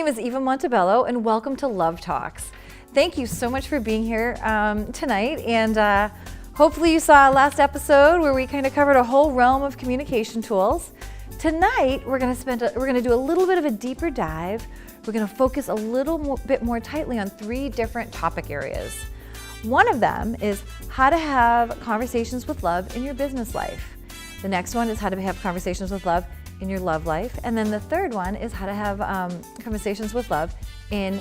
name is Eva Montibello, and welcome to Love Talks. Thank you so much for being here tonight, and hopefully you saw last episode where we kind of covered a whole realm of communication tools. Tonight we're going to do a little bit of a deeper dive. We're going to focus a little bit more tightly on 3 different topic areas. One of them is how to have conversations with love in your business life. The next one is how to have conversations with love in your love life. And then the third one is how to have conversations with love in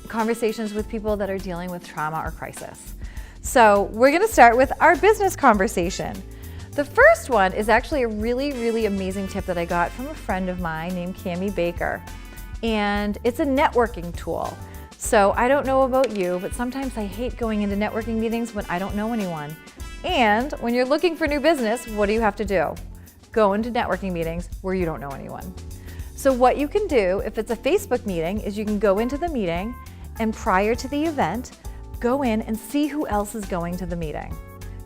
conversations with people that are dealing with trauma or crisis. So we're going to start with our business conversation. The first one is actually a really, really amazing tip that I got from a friend of mine named Cami Baker. And it's a networking tool. So I don't know about you, but sometimes I hate going into networking meetings when I don't know anyone. And when you're looking for new business, what do you have to do? Go into networking meetings where you don't know anyone. So what you can do, if it's a Facebook meeting, is you can go into the meeting and prior to the event, go in and see who else is going to the meeting.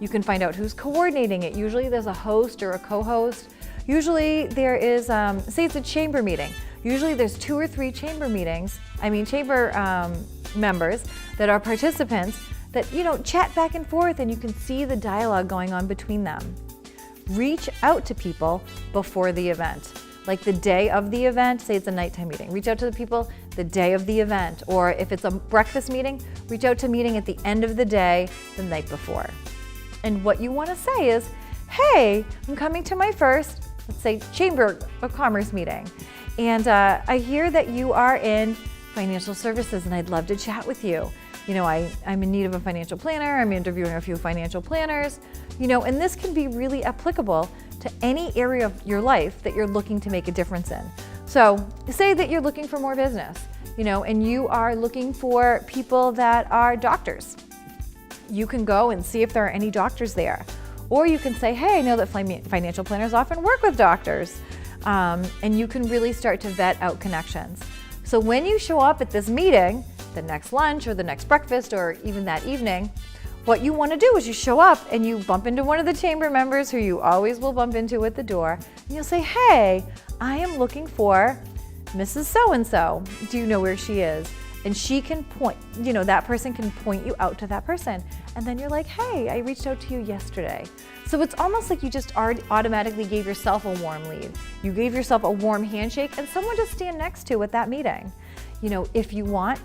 You can find out who's coordinating it. Usually there's a host or a co-host. Usually there is, say it's a chamber meeting. Usually there's 2 or 3 chamber members that are participants that, chat back and forth, and you can see the dialogue going on between them. Reach out to people before the event. Like the day of the event, say it's a nighttime meeting, reach out to the people the day of the event. Or if it's a breakfast meeting, reach out to meeting at the end of the day, the night before. And what you want to say is, hey, I'm coming to my first, let's say, Chamber of Commerce meeting. And I hear that you are in financial services and I'd love to chat with you. I'm in need of a financial planner. I'm interviewing a few financial planners, and this can be really applicable to any area of your life that you're looking to make a difference in. So say that you're looking for more business, and you are looking for people that are doctors. You can go and see if there are any doctors there. Or you can say, hey, I know that financial planners often work with doctors. And you can really start to vet out connections. So when you show up at this meeting, the next lunch or the next breakfast or even that evening, what you want to do is you show up and you bump into one of the chamber members who you always will bump into at the door, and you'll say, hey, I am looking for Mrs. So-and-so. Do you know where she is? And she can point, that person can point you out to that person. And then you're like, hey, I reached out to you yesterday. So it's almost like you just automatically gave yourself a warm lead. You gave yourself a warm handshake and someone to stand next to at that meeting. If you want,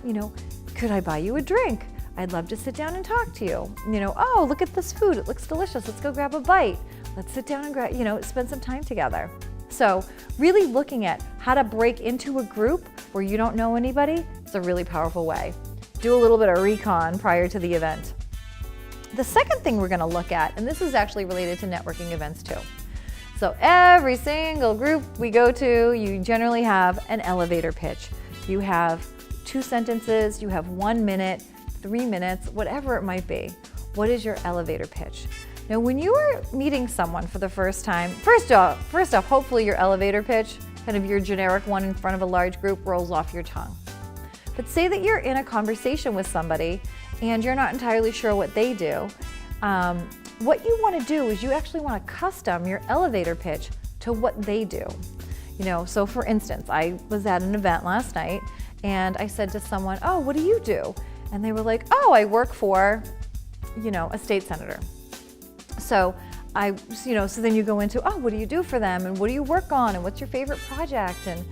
could I buy you a drink? I'd love to sit down and talk to you. Oh, look at this food. It looks delicious. Let's go grab a bite. Let's sit down and spend some time together. So really looking at how to break into a group where you don't know anybody, it's a really powerful way. Do a little bit of recon prior to the event. The second thing we're going to look at, and this is actually related to networking events too. So every single group we go to, you generally have an elevator pitch. You have 2 sentences, you have 1 minute, 3 minutes, whatever it might be. What is your elevator pitch? Now, when you are meeting someone for the first time, first off, hopefully your elevator pitch, kind of your generic one in front of a large group, rolls off your tongue. But say that you're in a conversation with somebody and you're not entirely sure what they do. What you want to do is you actually want to custom your elevator pitch to what they do. So for instance, I was at an event last night and I said to someone, oh, what do you do? And they were like, oh, I work for, a state senator. So so then you go into, oh, what do you do for them? And what do you work on? And what's your favorite project? And,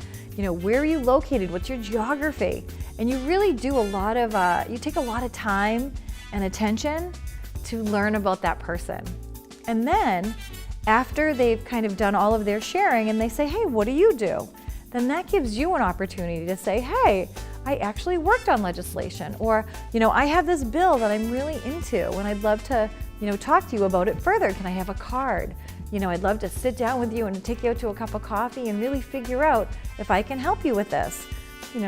where are you located? What's your geography? And you really do you take a lot of time and attention to learn about that person. And then after they've kind of done all of their sharing and they say, hey, what do you do? Then that gives you an opportunity to say, hey, I actually worked on legislation, or, I have this bill that I'm really into and I'd love to, talk to you about it further. Can I have a card? I'd love to sit down with you and take you out to a cup of coffee and really figure out if I can help you with this.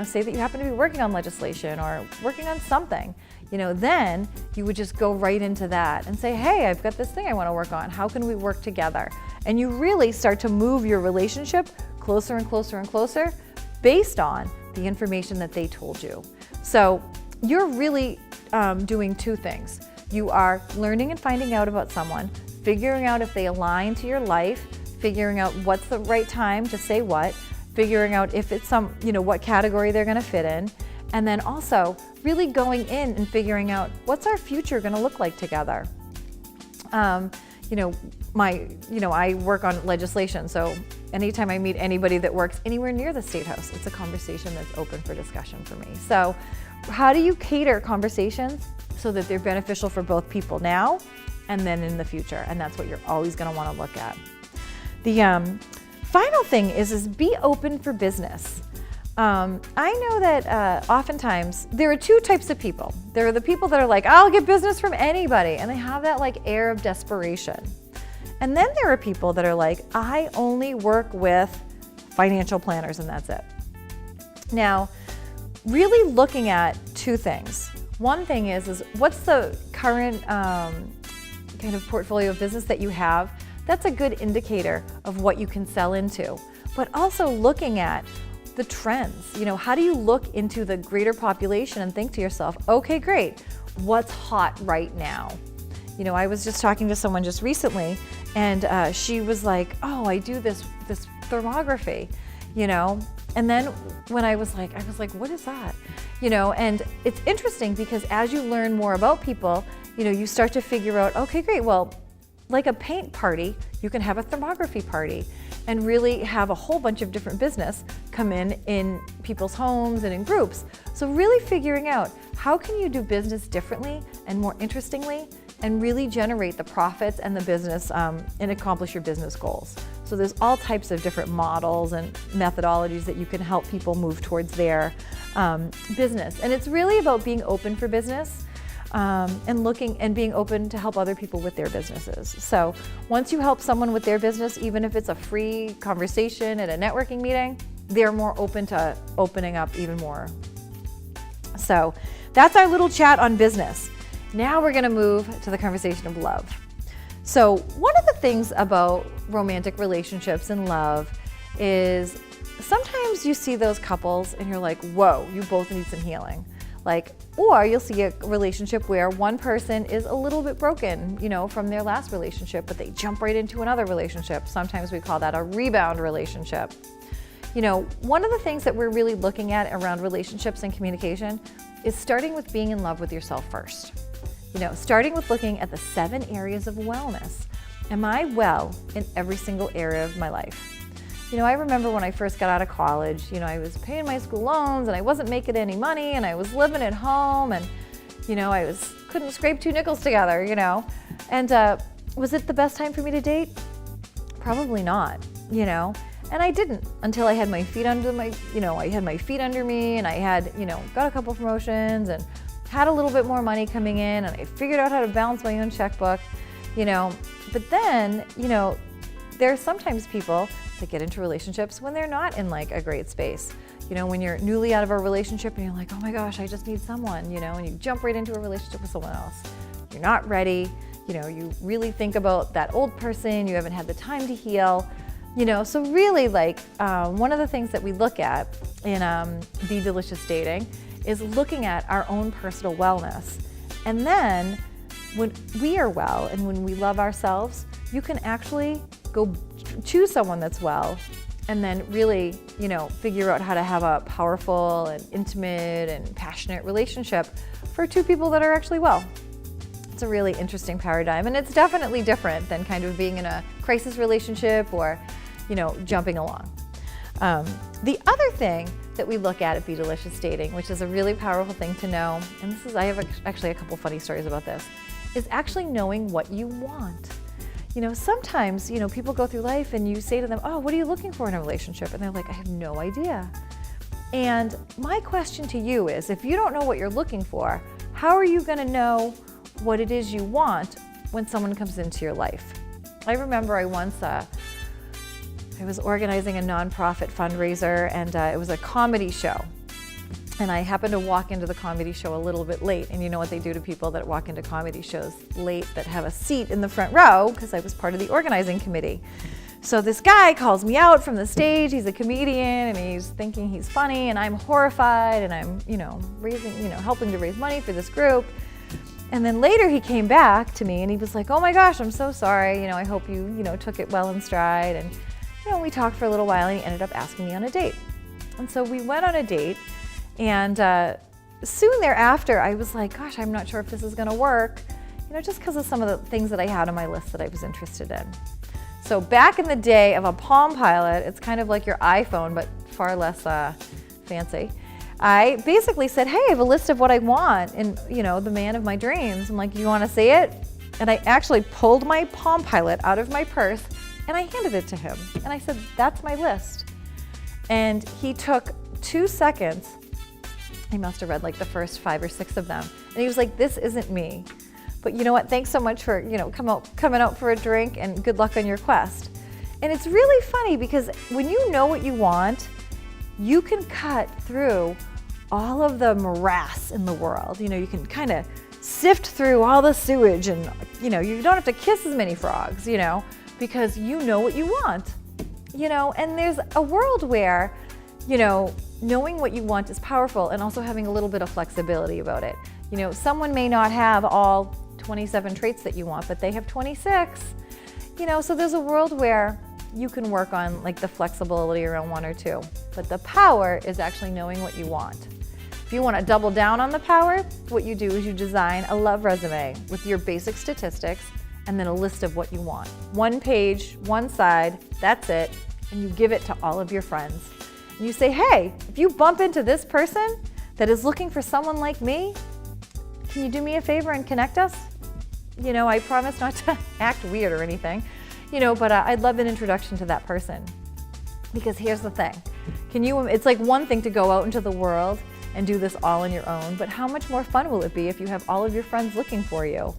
Say that you happen to be working on legislation or working on something, then you would just go right into that and say, hey, I've got this thing I want to work on. How can we work together? And you really start to move your relationship closer and closer and closer based on the information that they told you. So you're really doing 2 things. You are learning and finding out about someone, figuring out if they align to your life, figuring out what's the right time to say what, figuring out if it's what category they're going to fit in. And then also really going in and figuring out what's our future going to look like together. I work on legislation, so anytime I meet anybody that works anywhere near the State House, it's a conversation that's open for discussion for me. So how do you cater conversations so that they're beneficial for both people now and then in the future? And that's what you're always going to want to look at. The final thing is be open for business. I know that oftentimes there are two types of people. There are the people that are like, I'll get business from anybody, and they have that like air of desperation. And then there are people that are like, I only work with financial planners and that's it. Now, really looking at two things. One thing is what's the current kind of portfolio of business that you have? That's a good indicator of what you can sell into. But also looking at the trends. How do you look into the greater population and think to yourself, okay, great, what's hot right now? I was just talking to someone just recently, and she was like, oh, I do this thermography, and then when I was like, what is that? And it's interesting because as you learn more about people, you start to figure out, okay, great, well, like a paint party, you can have a thermography party and really have a whole bunch of different business come in people's homes and in groups. So really figuring out how can you do business differently and more interestingly and really generate the profits and the business and accomplish your business goals. So there's all types of different models and methodologies that you can help people move towards their business. And it's really about being open for business and looking and being open to help other people with their businesses. So once you help someone with their business, even if it's a free conversation at a networking meeting, they're more open to opening up even more. So that's our little chat on business. Now we're going to move to the conversation of love. So one of the things about romantic relationships and love is sometimes you see those couples and you're like, whoa, you both need some healing. Or you'll see a relationship where one person is a little bit broken, from their last relationship, but they jump right into another relationship. Sometimes we call that a rebound relationship. One of the things that we're really looking at around relationships and communication is starting with being in love with yourself first. Starting with looking at the 7 areas of wellness. Am I well in every single area of my life? I remember when I first got out of college, I was paying my school loans and I wasn't making any money and I was living at home and, I couldn't scrape 2 nickels together, And was it the best time for me to date? Probably not, And I didn't until I had my feet under me and I had, got a couple promotions and had a little bit more money coming in and I figured out how to balance my own checkbook, But then, there are sometimes people that get into relationships when they're not in a great space. When you're newly out of a relationship and you're like, oh my gosh, I just need someone, and you jump right into a relationship with someone else. You're not ready, you really think about that old person, you haven't had the time to heal, so really one of the things that we look at in Be Delicious Dating is looking at our own personal wellness. And then when we are well and when we love ourselves, you can actually go choose someone that's well and then really, figure out how to have a powerful and intimate and passionate relationship for 2 people that are actually well. It's a really interesting paradigm, and it's definitely different than kind of being in a crisis relationship or, jumping along. The other thing that we look at Be Delicious Dating, which is a really powerful thing to know, and I have actually a couple funny stories about this, is actually knowing what you want. Sometimes, people go through life and you say to them, oh, what are you looking for in a relationship? And they're like, I have no idea. And my question to you is, if you don't know what you're looking for, how are you going to know what it is you want when someone comes into your life? I remember I was organizing a nonprofit fundraiser and it was a comedy show. And I happened to walk into the comedy show a little bit late. And you know what they do to people that walk into comedy shows late that have a seat in the front row, because I was part of the organizing committee. So this guy calls me out from the stage. He's a comedian and he's thinking he's funny and I'm horrified and I'm, helping to raise money for this group. And then later he came back to me and he was like, oh my gosh, I'm so sorry. I hope you, took it well in stride. And we talked for a little while and he ended up asking me on a date. And so we went on a date, and soon thereafter I was like, gosh, I'm not sure if this is gonna work, just because of some of the things that I had on my list that I was interested in. So back in the day of a Palm Pilot, it's kind of like your iPhone, but far less fancy. I basically said, hey, I have a list of what I want and, the man of my dreams. I'm like, you want to see it? And I actually pulled my Palm Pilot out of my purse and I handed it to him. And I said, that's my list. And he took 2 seconds. He must have read like the first 5 or 6 of them. And he was like, this isn't me. But you know what? Thanks so much for, coming out for a drink, and good luck on your quest. And it's really funny because when you know what you want, you can cut through all of the morass in the world. You can kind of sift through all the sewage, and you don't have to kiss as many frogs, because you know what you want. And there's a world where, knowing what you want is powerful, and also having a little bit of flexibility about it. Someone may not have all 27 traits that you want, but they have 26. So there's a world where you can work on like the flexibility around 1 or 2. But the power is actually knowing what you want. If you want to double down on the power, what you do is you design a love resume with your basic statistics and then a list of what you want. 1 page, 1 side, that's it. And you give it to all of your friends. And you say, hey, if you bump into this person that is looking for someone like me, can you do me a favor and connect us? I promise not to act weird or anything, but I'd love an introduction to that person. Because here's the thing, it's like one thing to go out into the world and do this all on your own, but how much more fun will it be if you have all of your friends looking for you?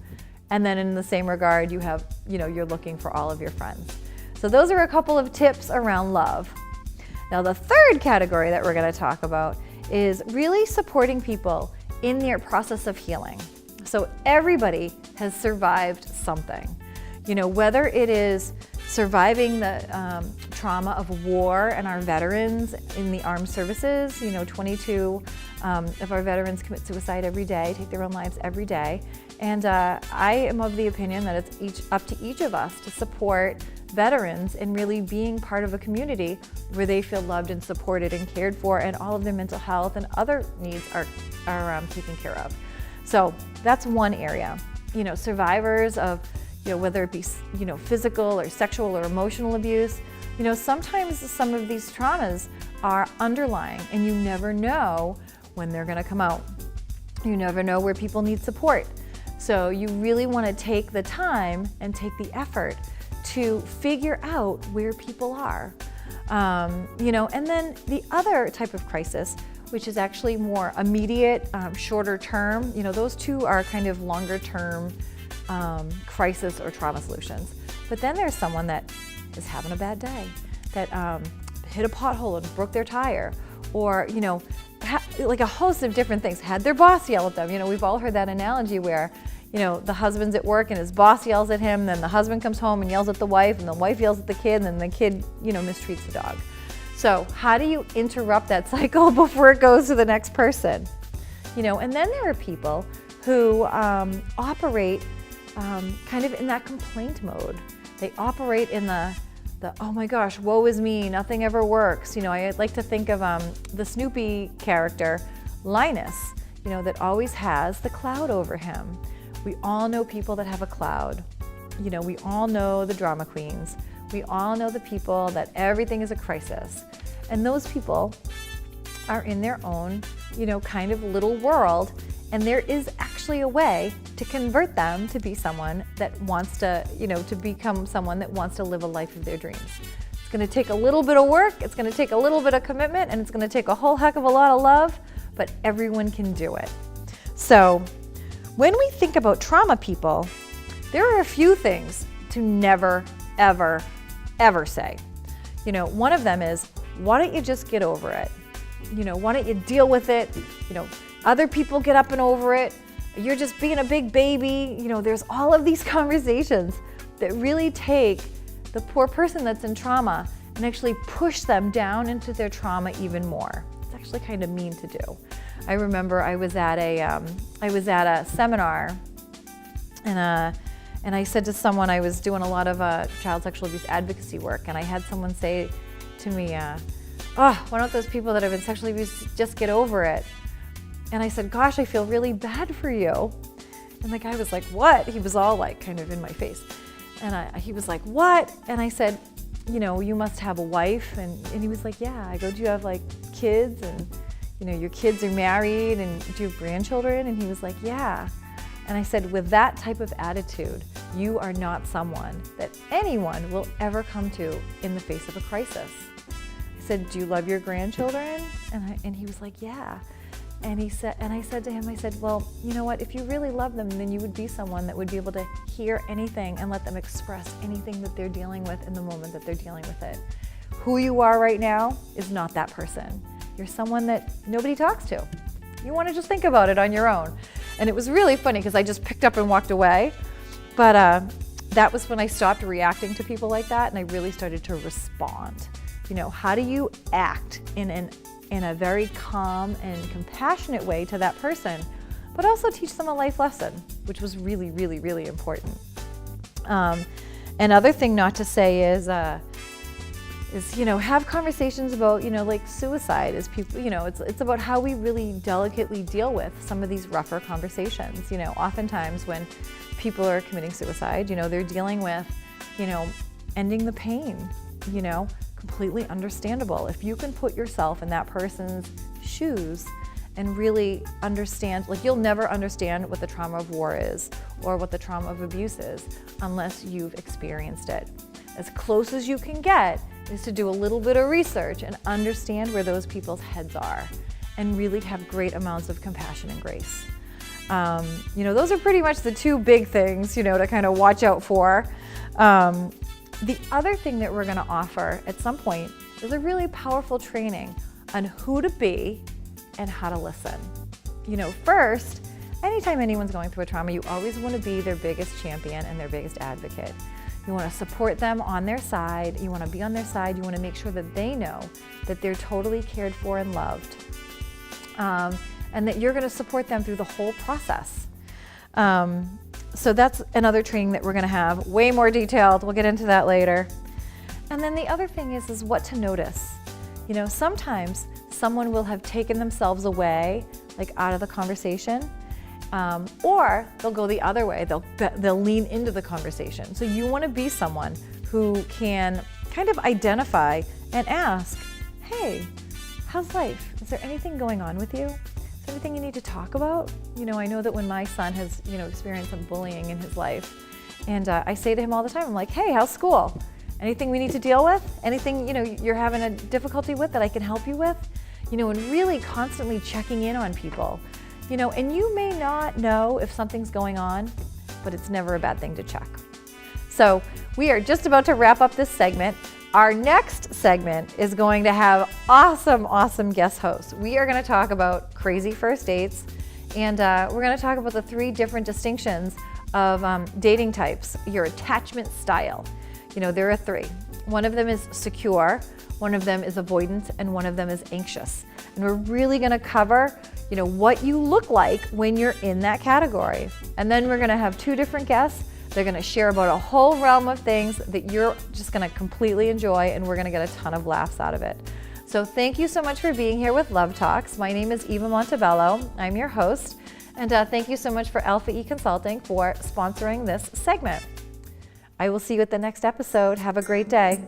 And then in the same regard, you have, you're looking for all of your friends. So those are a couple of tips around love. Now the third category that we're gonna talk about is really supporting people in their process of healing. So everybody has survived something, whether it is surviving the trauma of war and our veterans in the armed services. 22 of our veterans commit suicide every day, take their own lives every day. And I am of the opinion that it's up to each of us to support veterans in really being part of a community where they feel loved and supported and cared for, and all of their mental health and other needs are taken care of. So that's one area. Survivors of, whether it be, physical or sexual or emotional abuse, sometimes some of these traumas are underlying and you never know when they're gonna come out. You never know where people need support. So you really wanna take the time and take the effort to figure out where people are. And then the other type of crisis, which is actually more immediate, shorter term, those two are kind of longer term crisis or trauma solutions. But then there's someone that is having a bad day, that hit a pothole and broke their tire, or, like a host of different things, had their boss yell at them. We've all heard that analogy where, the husband's at work and his boss yells at him, then the husband comes home and yells at the wife, and the wife yells at the kid, and then the kid, mistreats the dog. So how do you interrupt that cycle before it goes to the next person? And then there are people who operate kind of in that complaint mode. They operate in the oh my gosh, woe is me, nothing ever works. I like to think of the Snoopy character, Linus, that always has the cloud over him. We all know people that have a cloud. We all know the drama queens. We all know the people that everything is a crisis. And those people are in their own, kind of little world. And there is actually a way to convert them to be someone that wants to, to become someone that wants to live a life of their dreams. It's gonna take a little bit of work, it's gonna take a little bit of commitment, and it's gonna take a whole heck of a lot of love, but everyone can do it. So when we think about trauma people, there are a few things to never, ever, ever say. One of them is, why don't you just get over it? Why don't you deal with it? Other people get up and over it. You're just being a big baby. There's all of these conversations that really take the poor person that's in trauma and actually push them down into their trauma even more. It's actually kind of mean to do. I remember I was at a seminar, and And I said to someone, I was doing a lot of child sexual abuse advocacy work, and I had someone say to me, why don't those people that have been sexually abused just get over it? And I said, gosh, I feel really bad for you. And the guy was like, what? He was all like kind of in my face. And he was like, what? And I said, you must have a wife. And he was like, yeah. I go, do you have like kids? And your kids are married, and do you have grandchildren? And he was like, yeah. And I said, with that type of attitude, you are not someone that anyone will ever come to in the face of a crisis. I said, do you love your grandchildren? And he was like, yeah. And I said to him, I said, well, you know what? If you really love them, then you would be someone that would be able to hear anything and let them express anything that they're dealing with in the moment that they're dealing with it. Who you are right now is not that person. You're someone that nobody talks to. You want to just think about it on your own. And it was really funny because I just picked up and walked away. But that was when I stopped reacting to people like that, and I really started to respond. How do you act in a very calm and compassionate way to that person, but also teach them a life lesson, which was really, really, really important. Another thing not to say is have conversations about, like suicide as people, it's about how we really delicately deal with some of these rougher conversations. Oftentimes when people are committing suicide, they're dealing with, ending the pain, completely understandable. If you can put yourself in that person's shoes and really understand, like you'll never understand what the trauma of war is or what the trauma of abuse is unless you've experienced it. As close as you can get is to do a little bit of research and understand where those people's heads are and really have great amounts of compassion and grace. Those are pretty much the two big things, to kind of watch out for. The other thing that we're going to offer at some point is a really powerful training on who to be and how to listen. First, anytime anyone's going through a trauma, you always want to be their biggest champion and their biggest advocate. You want to support them on their side. You want to be on their side. You want to make sure that they know that they're totally cared for and loved, and that you're going to support them through the whole process. So that's another training that we're going to have, way more detailed. We'll get into that later. And then the other thing is what to notice. Sometimes someone will have taken themselves away, like out of the conversation, or they'll go the other way. They'll lean into the conversation. So you want to be someone who can kind of identify and ask, hey, how's life? Is there anything going on with you? Is there anything you need to talk about? I know that when my son has, experienced some bullying in his life, and I say to him all the time, I'm like, hey, how's school? Anything we need to deal with? Anything, you're having a difficulty with that I can help you with? And really constantly checking in on people. And you may not know if something's going on, but it's never a bad thing to check. So we are just about to wrap up this segment. Our next segment is going to have awesome guest hosts. We are going to talk about crazy first dates, and we're going to talk about the 3 different distinctions of dating types, your attachment style. There are 3. One of them is secure, one of them is avoidant, and one of them is anxious. And we're really going to cover, what you look like when you're in that category. And then we're going to have 2 different guests. They're going to share about a whole realm of things that you're just going to completely enjoy, and we're going to get a ton of laughs out of it. So thank you so much for being here with Love Talks. My name is Eva Montibello. I'm your host. And thank you so much for Alpha E Consulting for sponsoring this segment. I will see you at the next episode. Have a great day.